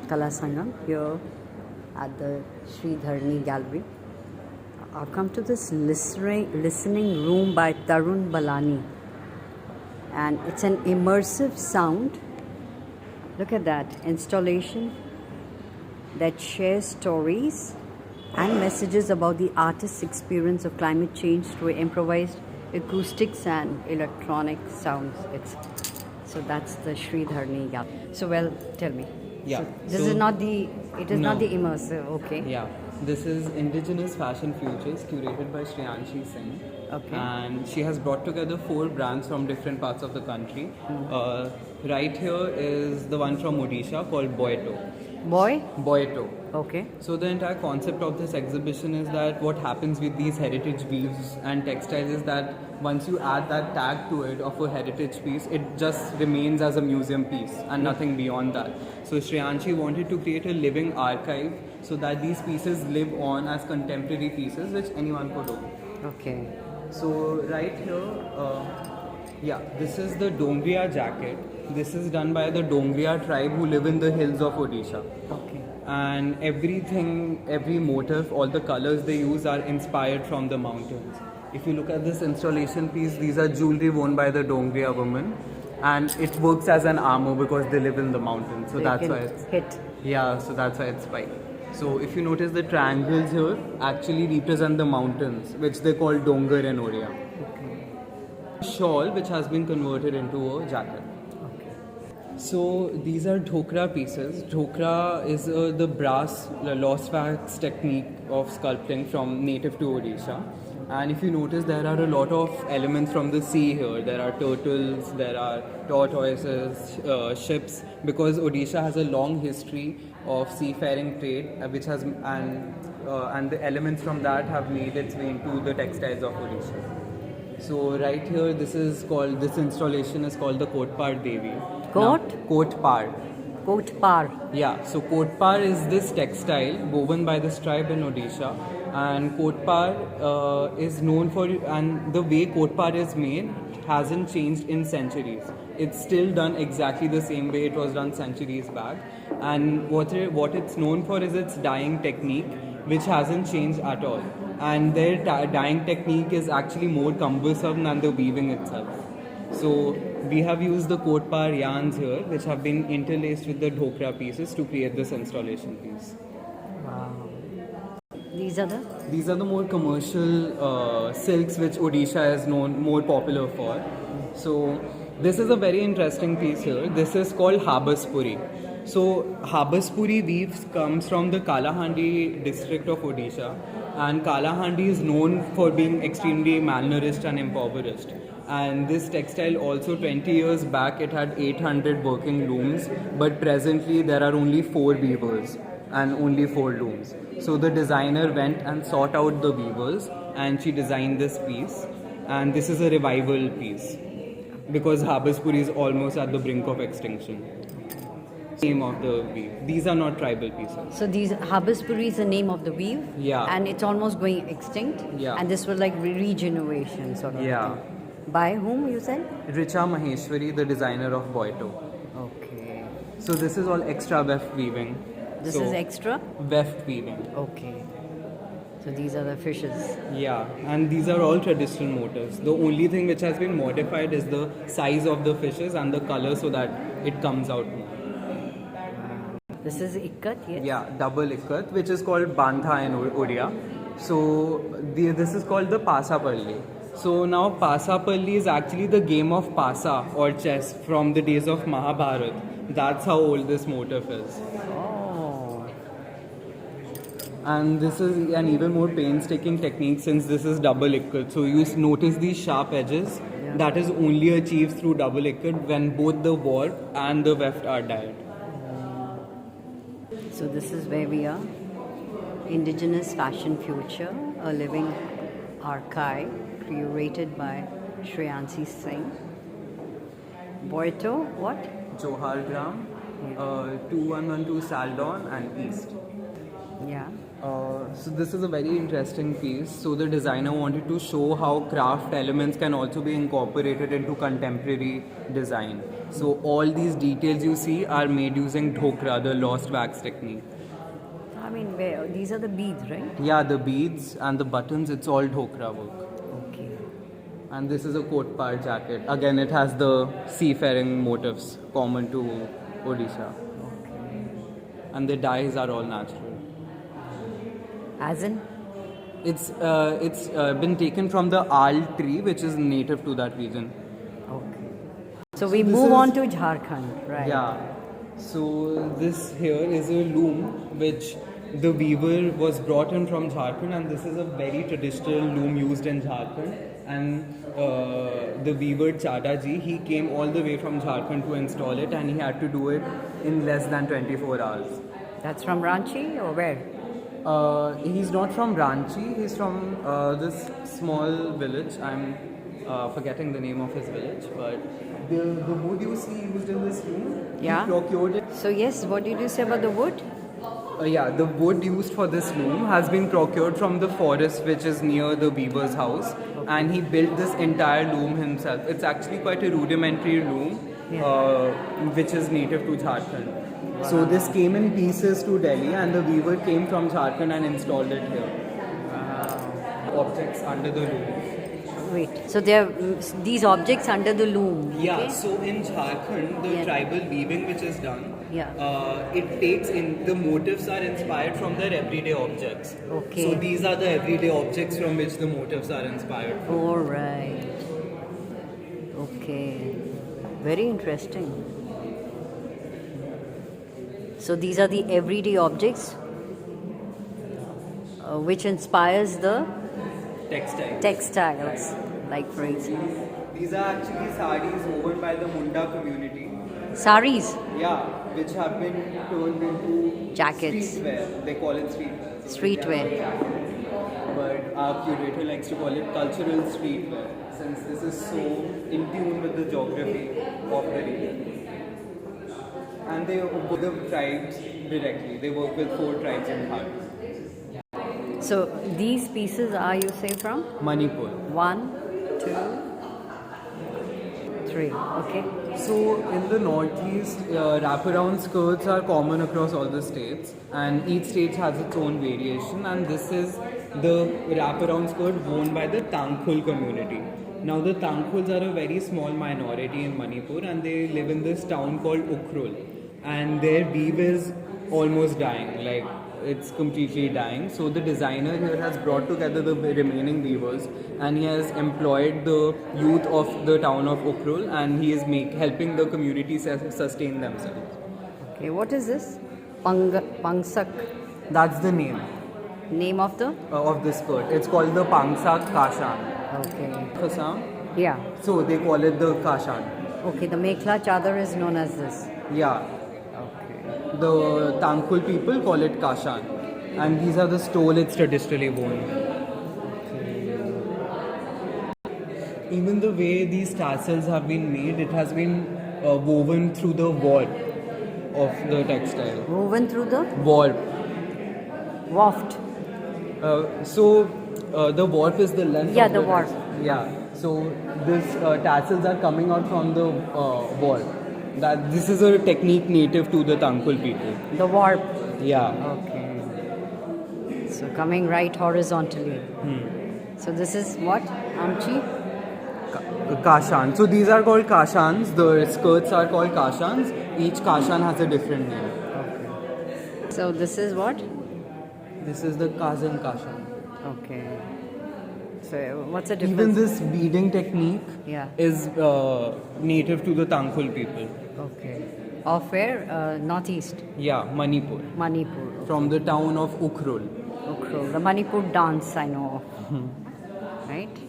Kala Sangam here at the Sri Dharani Gallery. I've come to this listening room by Tarun Balani, and it's an immersive sound. Look at that installation that shares stories and messages about the artist's experience of climate change through improvised acoustics and electronic sounds. So that's the Sri Dharani Gallery. So tell me. Yeah. So this is not the. It is not the immersive. Okay. Yeah. This is Indigenous Fashion Futures curated by Shreyanshi Singh. Okay. And she has brought together 4 brands from different parts of the country. Right here is the one from Odisha called Boeto. Boeto. Okay. So the entire concept of this exhibition is that what happens with these heritage weaves and textiles is that once you add that tag to it of a heritage piece, it just remains as a museum piece and nothing beyond that. So Shreyanshi wanted to create a living archive so that these pieces live on as contemporary pieces which anyone could own. Okay. So right here, this is the Dongriya jacket. This is done by the Dongriya tribe who live in the hills of Odisha. Okay. And every motif, all the colors they use are inspired from the mountains. If you look at this installation piece, these are jewelry worn by the Dongriya women, and it works as an armor because they live in the mountains. So that's why it's hit. Yeah, so that's why it's spiked. So if you notice the triangles here actually represent the mountains, which they call Dongar in Odia. Okay. Shawl which has been converted into a jacket. So these are dhokra pieces. Dhokra is the brass lost wax technique of sculpting from native to Odisha. And if you notice, there are a lot of elements from the sea here. There are turtles, there are tortoises, ships, because Odisha has a long history of seafaring trade, which has and the elements from that have made its way into the textiles of Odisha. So right here, this installation is called the Kotpar Devi. Kotpar. Kotpar. Yeah, so Kotpar is this textile woven by this tribe in Odisha, and Kotpar is known for, and the way Kotpar is made hasn't changed in centuries. It's still done exactly the same way it was done centuries back, and what it's known for is its dyeing technique, which hasn't changed at all. And their dyeing technique is actually more cumbersome than the weaving itself. So we have used the Kotpar yarns here, which have been interlaced with the dhokra pieces to create this installation piece. Wow. These are the more commercial silks which Odisha is more popular for. So this is a very interesting piece here. This is called Habaspuri. So Habaspuri weaves comes from the Kalahandi district of Odisha, and Kalahandi is known for being extremely malnourished and impoverished. And this textile also 20 years back it had 800 working looms, but presently there are only 4 weavers and only 4 looms. So the designer went and sought out the weavers and she designed this piece, and this is a revival piece because Habaspuri is almost at the brink of extinction. Name of the weave. These are not tribal pieces. So these Habaspuri is the name of the weave. Yeah. And it's almost going extinct. Yeah. And this was like regeneration sort of. Yeah. Thing. By whom you said? Richa Maheshwari, the designer of Boeto. Okay. So this is all extra weft weaving. This is extra? Weft weaving. Okay. So these are the fishes. Yeah, and these are all traditional motifs. The only thing which has been modified is the size of the fishes and the color so that it comes out more. This is ikkat, yes? Yeah, double ikkat, which is called bandha in Odia. So this is called the Pasapalli. So now Pasapalli is actually the game of Pasa or chess from the days of Mahabharata. That's how old this motif is. Oh. And this is an even more painstaking technique since this is double ikkat. So you notice these sharp edges. Yeah. That is only achieved through double ikkat when both the warp and the weft are dyed. So this is where we are. Indigenous Fashion Future, a living archive curated by Shreyanshi Singh. Boeto, what? Johar Gram, 2112 Saldon and East. Yeah. So this is a very interesting piece. So the designer wanted to show how craft elements can also be incorporated into contemporary design. So all these details you see are made using dhokra, the lost wax technique. I mean, these are the beads, right? Yeah, the beads and the buttons, it's all dhokra work. Okay. And this is a coat part jacket. Again, it has the seafaring motifs common to Odisha. And the dyes are all natural. As in? It's been taken from the aal tree, which is native to that region. Okay. So we this move is- on to Jharkhand, right? Yeah. So this here is a loom which the weaver was brought in from Jharkhand, and this is a very traditional loom used in Jharkhand. And the weaver Chadaji, he came all the way from Jharkhand to install it, and he had to do it in less than 24 hours. That's from Ranchi or where? He's not from Ranchi. He's from this small village. I'm forgetting the name of his village, but the wood you see used in this loom, Yeah. he procured it. So yes, what did you say about the wood? Yeah, the wood used for this loom has been procured from the forest which is near the weaver's house, and he built this entire loom himself. It's actually quite a rudimentary loom, which is native to Jharkhand. So this came in pieces to Delhi, and the weaver came from Jharkhand and installed it here. Objects under the loom. Wait, so there are these objects under the loom. Yeah, okay? so in Jharkhand, the Yeah. tribal weaving which is done, Yeah. it takes in the motifs are inspired from their everyday objects. Okay. So these are the everyday objects from which the motifs are inspired from. All right. Okay. Very interesting. So these are the everyday objects which inspires the Textiles. textiles, like for example, These are actually saris woven by the Munda community. saris, Yeah, which have been turned into Jackets. streetwear. They call it streetwear. Streetwear. But our curator likes to call it cultural streetwear, since this is so in tune with the geography of the region. And they work with the tribes directly. They work with 4 tribes in Bharat. So these pieces are, you say, from Manipur. 1, 2, 3. Okay. So in the northeast, wraparound skirts are common across all the states, and each state has its own variation. And this is the wraparound skirt worn by the Tangkhul community. Now the Tangkhuls are a very small minority in Manipur, and they live in this town called Ukhrul, and their weave is almost dying. Like, it's completely dying. So the designer here has brought together the remaining weavers, and he has employed the youth of the town of Ukhrul, and he is helping the community sustain themselves. Okay. What is this? Pangsak. That's the name Name of the? of this skirt. It's called the Pangsak Kashan. Okay. Assam. Yeah. So they call it the Kashan. Okay. The Mekhla Chadar is known as this. Yeah. Okay. The Tangkhul people call it Kashan. And these are the stolets traditionally worn. Even the way these tassels have been made, it has been woven through the warp of the textile. Woven through the Warp. waft. The warp is the length. Yeah, of the warp. Yeah. So this tassels are coming out from the warp. This is a technique native to the Tangkhul people. The warp. Yeah. Okay. So coming right horizontally. So this is what? Amchi? Kashan. So these are called kashans. The skirts are called kashans. Each kashan has a different name. Okay. So this is what? This is the Kazan kashan. Okay. So what's the Even difference? this beading technique Yeah. is native to the Tangkhul people. Okay. Of where? Northeast. Yeah, Manipur. Manipur. From the town of Ukhrul. Ukhrul. The Manipur dance I know of. Right?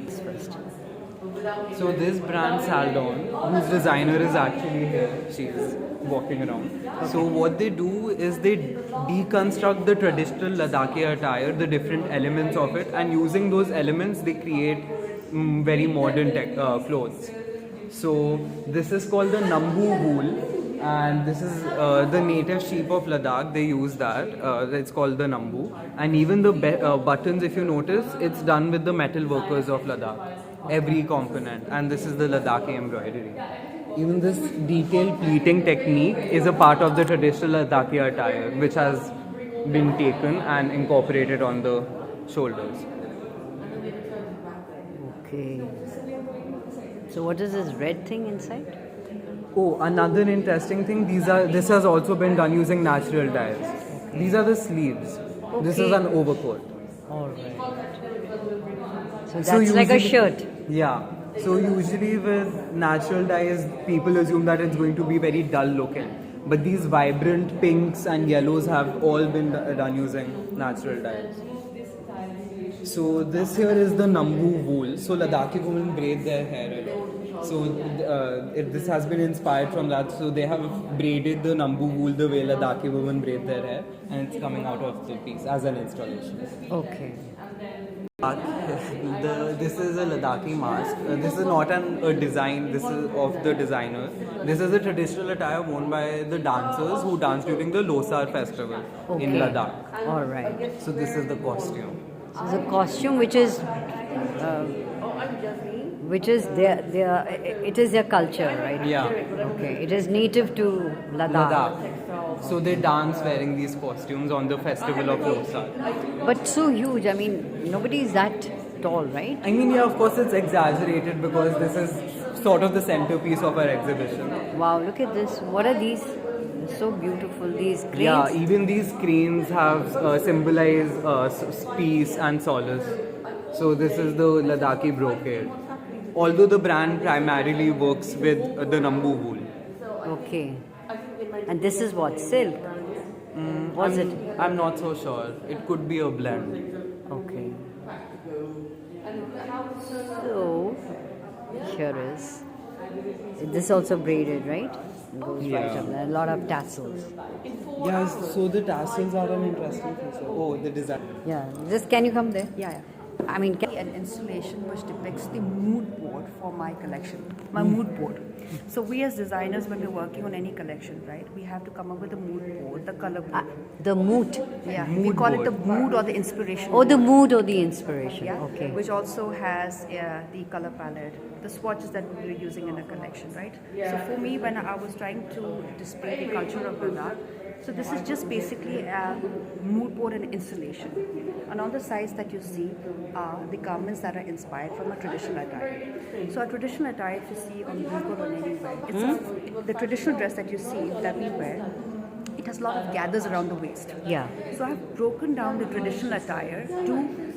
This first. So this brand Saldon, whose designer is actually here, she's walking around. So what they do is they deconstruct the traditional Ladakhi attire, the different elements of it, and using those elements they create very modern clothes. So this is called the Nambu wool, And this is the native sheep of Ladakh. They use that. It's called the nambu. And even the buttons, if you notice, it's done with the metal workers of Ladakh. Every component. And this is the Ladakhi embroidery. Even this detailed pleating technique is a part of the traditional Ladakhi attire, which has been taken and incorporated on the shoulders. Okay. So what is this red thing inside? Oh, another interesting thing. This has also been done using natural dyes. These are the sleeves. This is Okay. an overcoat. All right. So that's So like a usually- shirt. Yeah. So usually with natural dyes, people assume that it's going to be very dull looking. But these vibrant pinks and yellows have all been done using natural dyes. So this here is the nambu wool. So Ladakhi women braid their hair a lot. So this has been inspired from that. So they have braided the nambu wool the way Ladakhi women braid their hair, and it's coming out of the piece as an installation. Okay. This is a Ladakhi mask. This is not a design. This is of the designer. This is a traditional attire worn by the dancers who dance during the Losar festival in Okay. Ladakh. All right. So this is the costume. So it's a costume which is it is their culture, right? Yeah. Okay. It is native to Ladakh. Ladakh. So they dance wearing these costumes on the festival of Losar. But so huge. I mean, nobody is that tall, right? I mean, yeah, of course it's exaggerated because this is sort of the centerpiece of our exhibition. Wow, look at this. What are these? They're so beautiful. These cranes. Yeah, even these cranes have symbolize peace and solace. So this is the Ladakhi brocade. Although the brand primarily works with the nambu wool. Okay. And this is what? Silk? What's it? I'm not so sure. It could be a blend. Okay. So, here is. This also braided, right? It goes right Yeah. up there. A lot of tassels. Yes, so the tassels are an interesting feature. Oh, the design. Yeah. Just can you come there? Yeah. I mean, An installation which depicts the mood board for my collection, my mood board. So we as designers, when we're working on any collection, right, we have to come up with a mood board, the color board. the mood. Yeah, we mood call it board. the mood or the inspiration. Oh, the board. mood or the inspiration. Yeah, Okay. which also has the color palette, the swatches that we were using in a collection, right? So for me, when I was trying to display the culture of Ladakh, so this is just basically a mood board and installation. And on the sides that you see are the garments that are inspired from a traditional attire. So a traditional attire, if you see on Google or anywhere, the traditional dress that you see that we wear, it has a lot of gathers around the waist. Yeah. So I've broken down the traditional attire to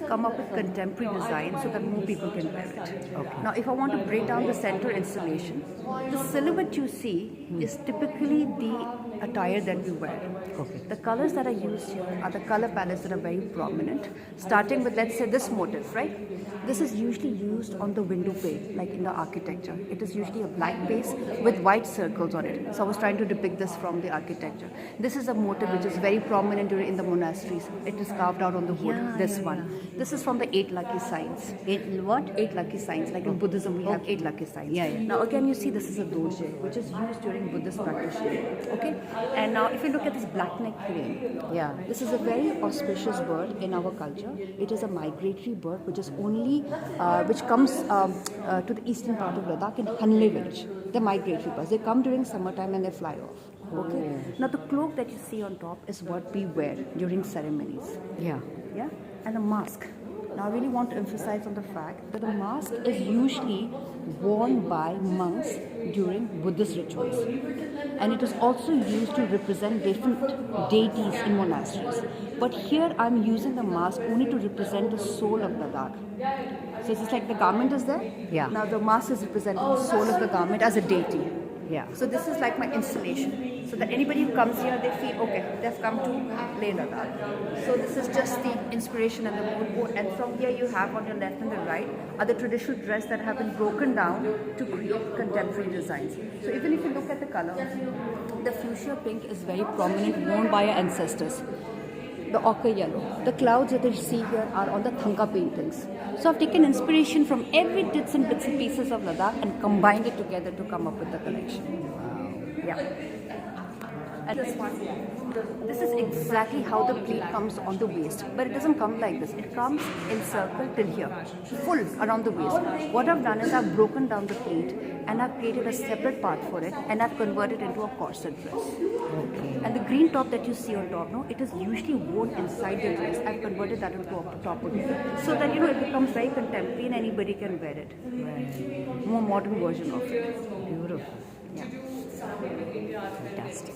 come up with contemporary design so that more people can wear it. Okay. Now, if I want to break down the center installation, the silhouette you see is typically the attire that we wear. Okay. The colors that are used here are the color palettes that are very prominent, starting with, let's say, this motif, right? This is usually used on the window pane, like in the architecture. It is usually a black base with white circles on it. So I was trying to depict this from the architecture. This is a motif which is very prominent in the monasteries. It is carved out on the wood, this one. This is from the 8 lucky signs. What? 8 lucky signs. Like in Buddhism, we have 8 lucky signs. Yeah, yeah. Now again, you see this is a doje, which is used during Buddhist practitioner. Okay. And now, if you look at this black neck crane, Yeah. this is a very auspicious bird in our culture. It is a migratory bird, which is only which comes to the eastern part of Ladakh in Hanle village. The migratory birds. They come during summertime and they fly off. Okay. Now the cloak that you see on top is what we wear during ceremonies. Yeah. Yeah, and a mask. Now, I really want to emphasize on the fact that a mask is usually worn by monks during Buddhist rituals, and it is also used to represent different deities in monasteries. But here, I'm using the mask only to represent the soul of Ladakh. So it's just like the garment is there. Yeah. Now the mask is representing the soul of the garment as a deity. Yeah. So this is like my installation, so that anybody who comes here, they feel, okay, they've come to Leh Ladakh. So this is just the inspiration and the mood board. And from here you have on your left and the right are the traditional dress that have been broken down to create contemporary designs. So even if you look at the color, the fuchsia pink is very prominent, worn by our ancestors. The ochre yellow. The clouds that you see here are on the Thangka paintings. So I've taken inspiration from every bits and pieces of Ladakh and combined it together to come up with the collection. Yeah. Yeah. And this one, this is exactly how the pleat comes on the waist, but it doesn't come like this. It comes in circle till here, full around the waist. What I've done is I've broken down the pleat and I've created a separate part for it, and I've converted it into a corset dress. Okay. And the green top that you see on top, no, it is usually worn inside the dress. I've converted that into a top again, so that it becomes very contemporary and anybody can wear it. Right. More modern version of it. Beautiful. Yeah. Fantastic.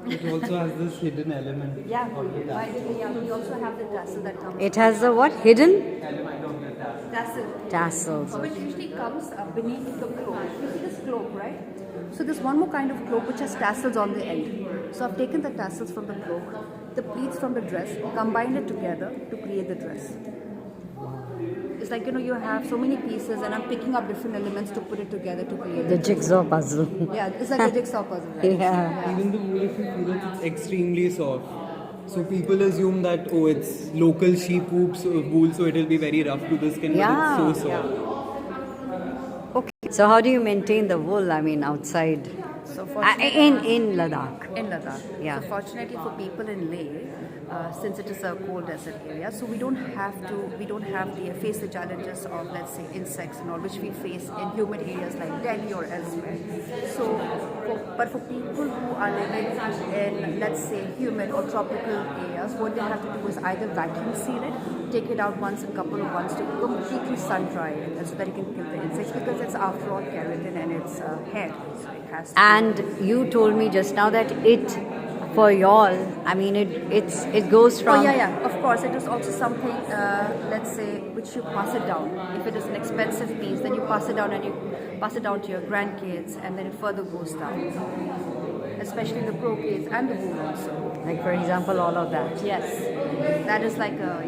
It also has this hidden element. Yeah. We also have the tassel that comes. It has the what? Hidden Element of the tassel. Tassel. tassels. So it usually comes beneath the cloak. You see this cloak, right? So there's one more kind of cloak which has tassels on the end. So I've taken the tassels from the cloak, the pleats from the dress, combined it together to create the dress. It's like, you have so many pieces and I'm picking up different elements to put it together to create The it. jigsaw puzzle. Yeah, it's like a jigsaw puzzle, right? Yeah. Even the wool, if you feel it, it's extremely soft. So people assume that, oh, it's local sheep wool, so it will be very rough to the skin, Yeah. but it's so soft. Okay. So how do you maintain the wool? I mean, outside So in Ladakh. in Ladakh. Yeah. So fortunately for people in Leh, since it is a cold desert area, so we don't have to face the challenges of, let's say, insects and all, which we face in humid areas like Delhi or elsewhere. So, but for people who are living in, let's say, humid or tropical areas, what they have to do is either vacuum seal it, take it out once in a couple of months to completely sun dry it, and so that you can kill the insects, because it's after all keratin and it's hair, so it has to. And you told me just now that it, for y'all, I mean, it goes from. Oh yeah, of course. It is also something, let's say, which you pass it down. If it is an expensive piece, then you pass it down and you pass it down to your grandkids, and then it further goes down. Especially the brocades and the wool also. Like, for example, all of that. Yes, that is like a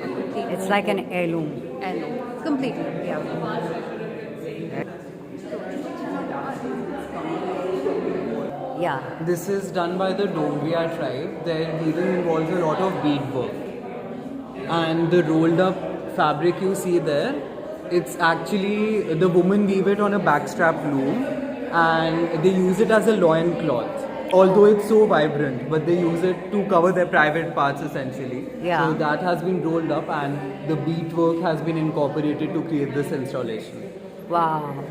complete. It's like an heirloom. and completely, yeah. Yeah. This is done by the Dongria tribe. Their weaving involves a lot of bead work. And the rolled up fabric you see there, it's actually, the women weave it on a backstrap loom and they use it as a loin cloth. Although it's so vibrant, but they use it to cover their private parts essentially. Yeah. So that has been rolled up and the bead work has been incorporated to create this installation. Wow.